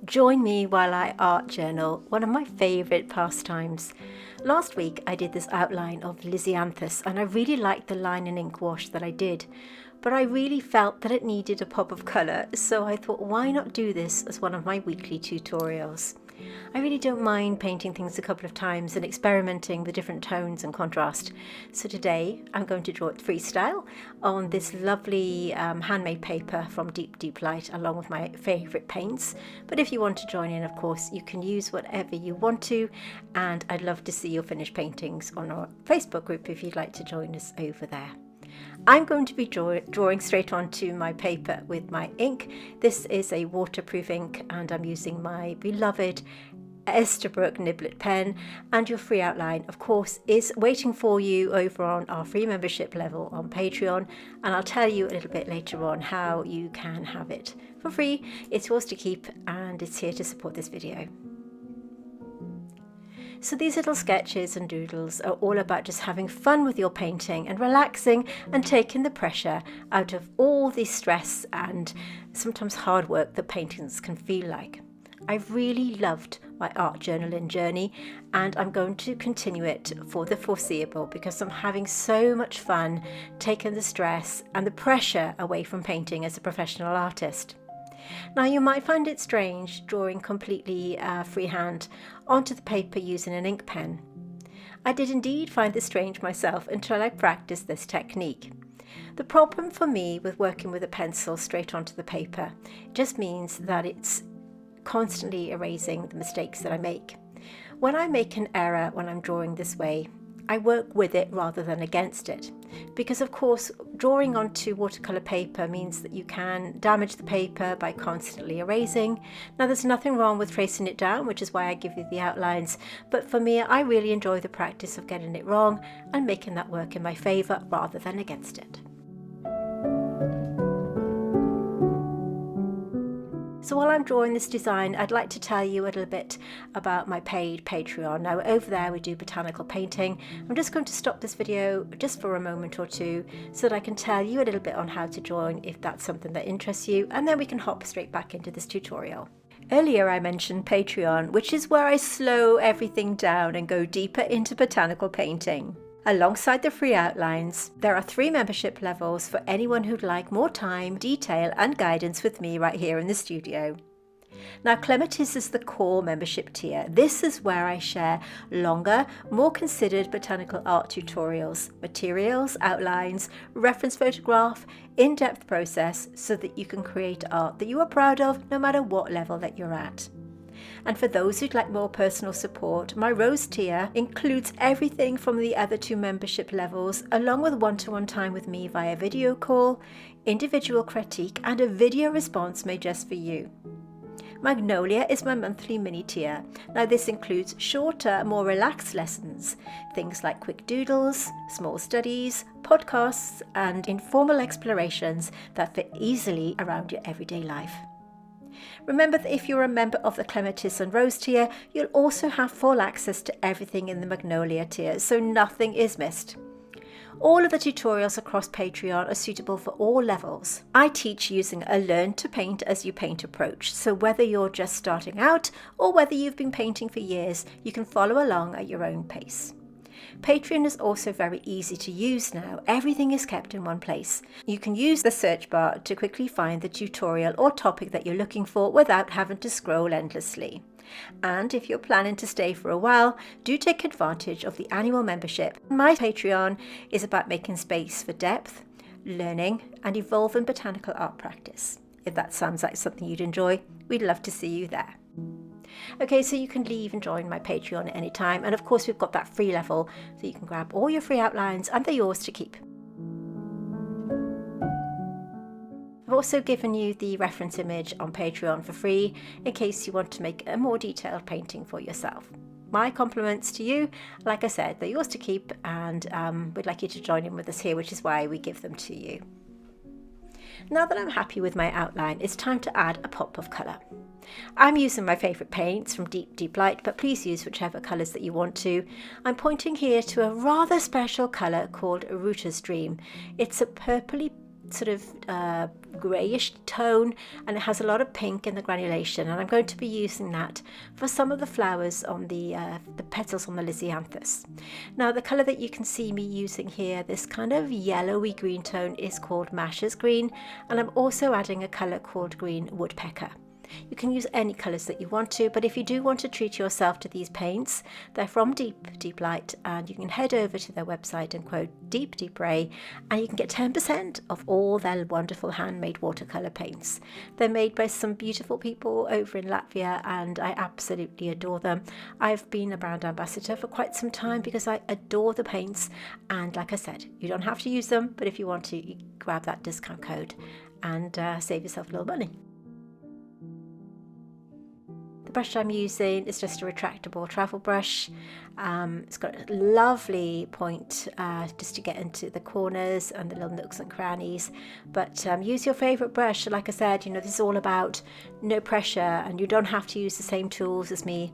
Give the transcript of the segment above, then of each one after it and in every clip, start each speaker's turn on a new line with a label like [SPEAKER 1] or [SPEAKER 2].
[SPEAKER 1] Join me while I art journal, one of my favourite pastimes. Last week I did this outline of Lisianthus and I really liked the line and ink wash that I did, but I really felt that it needed a pop of colour, so I thought, why not do this as one of my weekly tutorials? I really don't mind painting things a couple of times and experimenting with different tones and contrast. So today I'm going to draw it freestyle on this lovely handmade paper from Deep Light, along with my favourite paints. But if you want to join in, of course, you can use whatever you want to, and I'd love to see your finished paintings on our Facebook group if you'd like to join us over there. I'm going to be drawing straight onto my paper with my ink. This is a waterproof ink and I'm using my beloved Esterbrook Niblet pen, and your free outline of course is waiting for you over on our free membership level on Patreon, and I'll tell you a little bit later on how you can have it for free. It's yours to keep and it's here to support this video. So these little sketches and doodles are all about just having fun with your painting and relaxing and taking the pressure out of all the stress and sometimes hard work that paintings can feel like. I've really loved my art journaling journey and I'm going to continue it for the foreseeable because I'm having so much fun taking the stress and the pressure away from painting as a professional artist. Now you might find it strange drawing completely freehand onto the paper using an ink pen. I did indeed find this strange myself until I practiced this technique. The problem for me with working with a pencil straight onto the paper just means that it's constantly erasing the mistakes that I make. When I make an error when I'm drawing this way, I work with it rather than against it, because of course drawing onto watercolour paper means that you can damage the paper by constantly erasing. Now there's nothing wrong with tracing it down, which is why I give you the outlines, but for me I really enjoy the practice of getting it wrong and making that work in my favour rather than against it. So while I'm drawing this design, I'd like to tell you a little bit about my paid Patreon. Now over there we do botanical painting. I'm just going to stop this video just for a moment or two so that I can tell you a little bit on how to join if that's something that interests you, and then we can hop straight back into this tutorial. Earlier I mentioned Patreon, which is where I slow everything down and go deeper into botanical painting. Alongside the free outlines, there are 3 membership levels for anyone who'd like more time, detail and guidance with me right here in the studio. Now Clematis is the core membership tier. This is where I share longer, more considered botanical art tutorials, materials, outlines, reference photograph, in-depth process so that you can create art that you are proud of no matter what level that you're at. And for those who'd like more personal support, my Rose tier includes everything from the other 2 membership levels, along with one-to-one time with me via video call, individual critique and a video response made just for you. Magnolia is my monthly mini tier. Now this includes shorter, more relaxed lessons, things like quick doodles, small studies, podcasts and informal explorations that fit easily around your everyday life. Remember that if you're a member of the Clematis and Rose tier, you'll also have full access to everything in the Magnolia tier, so nothing is missed. All of the tutorials across Patreon are suitable for all levels. I teach using a learn to paint as you paint approach, so whether you're just starting out or whether you've been painting for years, you can follow along at your own pace. Patreon is also very easy to use now. Everything is kept in one place. You can use the search bar to quickly find the tutorial or topic that you're looking for without having to scroll endlessly. And if you're planning to stay for a while, do take advantage of the annual membership. My Patreon is about making space for depth, learning and evolving botanical art practice. If that sounds like something you'd enjoy, we'd love to see you there. Okay, so you can leave and join my Patreon at any time, and of course we've got that free level so you can grab all your free outlines and they're yours to keep. I've also given you the reference image on Patreon for free in case you want to make a more detailed painting for yourself. My compliments to you. Like I said, they're yours to keep, and we'd like you to join in with us here, which is why we give them to you. Now that I'm happy with my outline, it's time to add a pop of colour. I'm using my favourite paints from Deep Light, but please use whichever colours that you want to. I'm pointing here to a rather special colour called Ruta's Dream. It's a purpley sort of greyish tone, and it has a lot of pink in the granulation, and I'm going to be using that for some of the flowers on the petals on the Lisianthus. Now the colour that you can see me using here, this kind of yellowy green tone, is called Masha's green, and I'm also adding a colour called green Woodpecker. You can use any colours that you want to, but if you do want to treat yourself to these paints, they're from Deep Light, and you can head over to their website and quote Deep Ray, and you can get 10% of all their wonderful handmade watercolour paints. They're made by some beautiful people over in Latvia, and I absolutely adore them. I've been a brand ambassador for quite some time because I adore the paints, and like I said, you don't have to use them, but if you want to, you grab that discount code and save yourself a little money. The brush I'm using is just a retractable travel brush. It's got a lovely point just to get into the corners and the little nooks and crannies, but use your favourite brush. Like I said, you know, this is all about no pressure, and you don't have to use the same tools as me.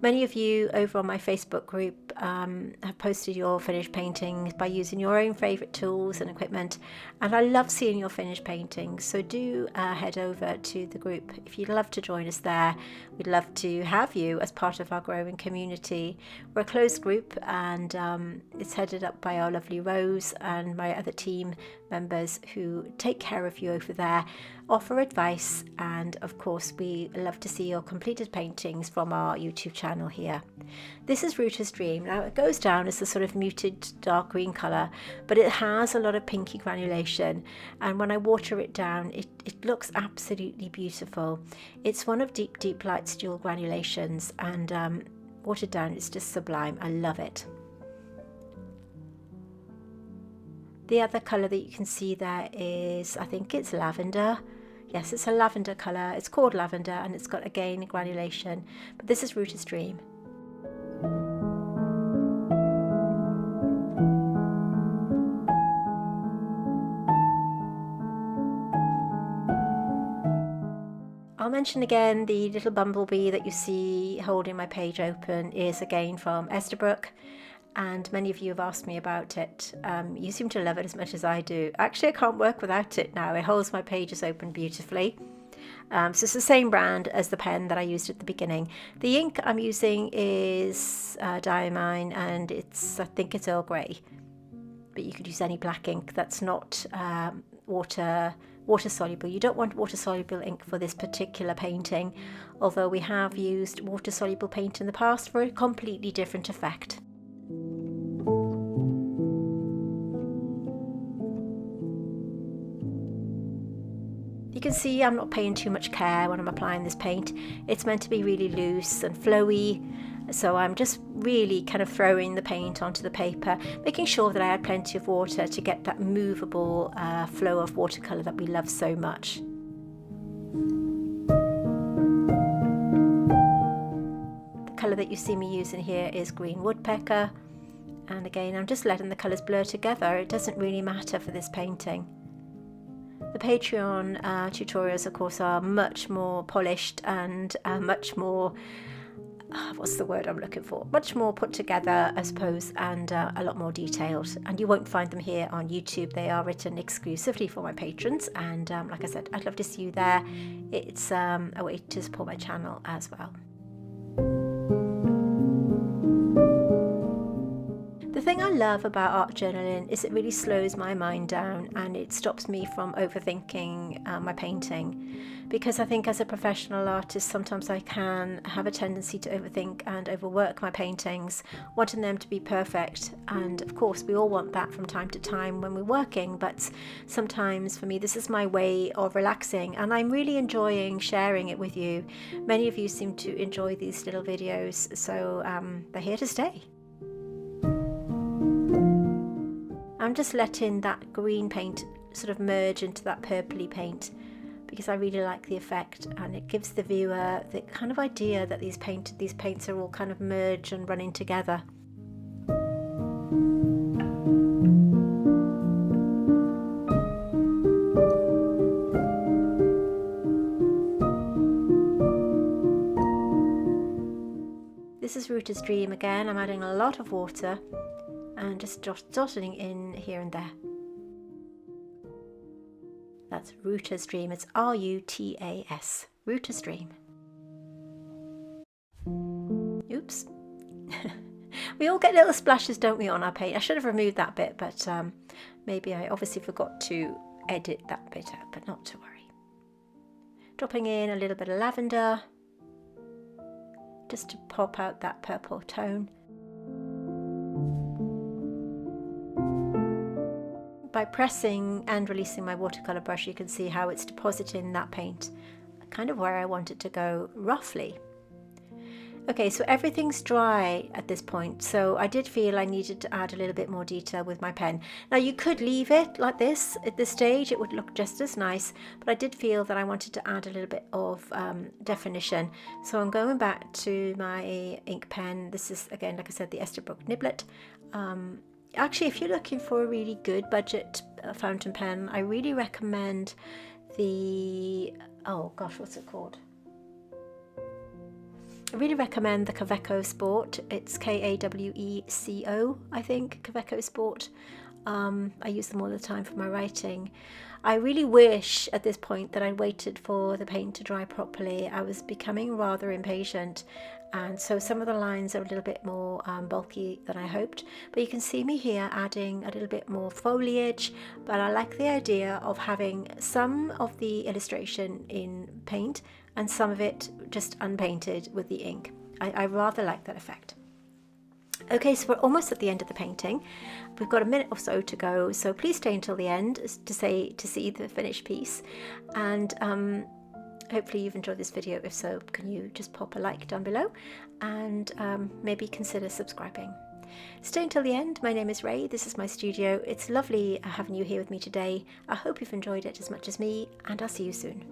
[SPEAKER 1] Many of you over on my Facebook group have posted your finished paintings by using your own favourite tools and equipment, and I love seeing your finished paintings, so do head over to the group if you'd love to join us there. We'd love to have you as part of our growing community. We're a closed group, and it's headed up by our lovely Rose and my other team members who take care of you over there, offer advice, and of course we love to see your completed paintings from our YouTube channel here. This is Ruta's Dream. Now it goes down as a sort of muted dark green colour, but it has a lot of pinky granulation, and when I water it down it looks absolutely beautiful. It's one of Deep Light's dual granulations, and watered down it's just sublime. I love it. The other colour that you can see there is, I think it's lavender. Yes, it's a lavender colour. It's called lavender, and it's got again granulation, but this is Ruta's Dream. I'll mention again the little bumblebee that you see holding my page open is again from Esterbrook, and many of you have asked me about it. You seem to love it as much as I do. Actually, I can't work without it now. It holds my pages open beautifully. So it's the same brand as the pen that I used at the beginning. The ink I'm using is Diamine, and I think it's Earl Grey, but you could use any black ink that's not water soluble. You don't want water soluble ink for this particular painting, although we have used water soluble paint in the past for a completely different effect. You can see I'm not paying too much care when I'm applying this paint. It's meant to be really loose and flowy, so I'm just really kind of throwing the paint onto the paper, making sure that I add plenty of water to get that movable flow of watercolour that we love so much. The colour that you see me using here is green Woodpecker, and again I'm just letting the colours blur together. It doesn't really matter for this painting. The Patreon tutorials, of course, are much more polished and much more, what's the word I'm looking for? Much more put together, I suppose, and a lot more detailed. And you won't find them here on YouTube. They are written exclusively for my patrons. And like I said, I'd love to see you there. It's a way to support my channel as well. The thing I love about art journaling is it really slows my mind down, and it stops me from overthinking my painting, because I think as a professional artist sometimes I can have a tendency to overthink and overwork my paintings, wanting them to be perfect, and of course we all want that from time to time when we're working, but sometimes for me this is my way of relaxing, and I'm really enjoying sharing it with you. Many of you seem to enjoy these little videos, so they're here to stay. I'm just letting that green paint sort of merge into that purpley paint because I really like the effect, and it gives the viewer the kind of idea that these paints are all kind of merged and running together. This is Ruta's Dream again. I'm adding a lot of water and just dotting in here and there. That's Ruta Stream. It's R-U-T-A-S. Ruta Stream. Oops. We all get little splashes, don't we, on our paint? I should have removed that bit, but maybe I obviously forgot to edit that bit out, but not to worry. Dropping in a little bit of lavender, just to pop out that purple tone. By pressing and releasing my watercolor brush, you can see how it's depositing that paint kind of where I want it to go, roughly. Okay, so everything's dry at this point, so I did feel I needed to add a little bit more detail with my pen. Now you could leave it like this at this stage, it would look just as nice, but I did feel that I wanted to add a little bit of definition. So I'm going back to my ink pen. This is, again, like I said, the Esterbrook Niblet. Actually, if you're looking for a really good budget fountain pen, I really recommend the, oh gosh, what's it called? I really recommend the Kaweco Sport. It's K-A-W-E-C-O, I think, Kaweco Sport. I use them all the time for my writing. I really wish at this point that I waited for the paint to dry properly. I was becoming rather impatient, and so some of the lines are a little bit more bulky than I hoped. But you can see me here adding a little bit more foliage, but I like the idea of having some of the illustration in paint and some of it just unpainted with the ink. I rather like that effect. Okay, so we're almost at the end of the painting. We've got a minute or so to go, so please stay until the end to see the finished piece. And hopefully you've enjoyed this video. If so, can you just pop a like down below and maybe consider subscribing. Stay until the end. My name is Ray. This is my studio. It's lovely having you here with me today. I hope you've enjoyed it as much as me, and I'll see you soon.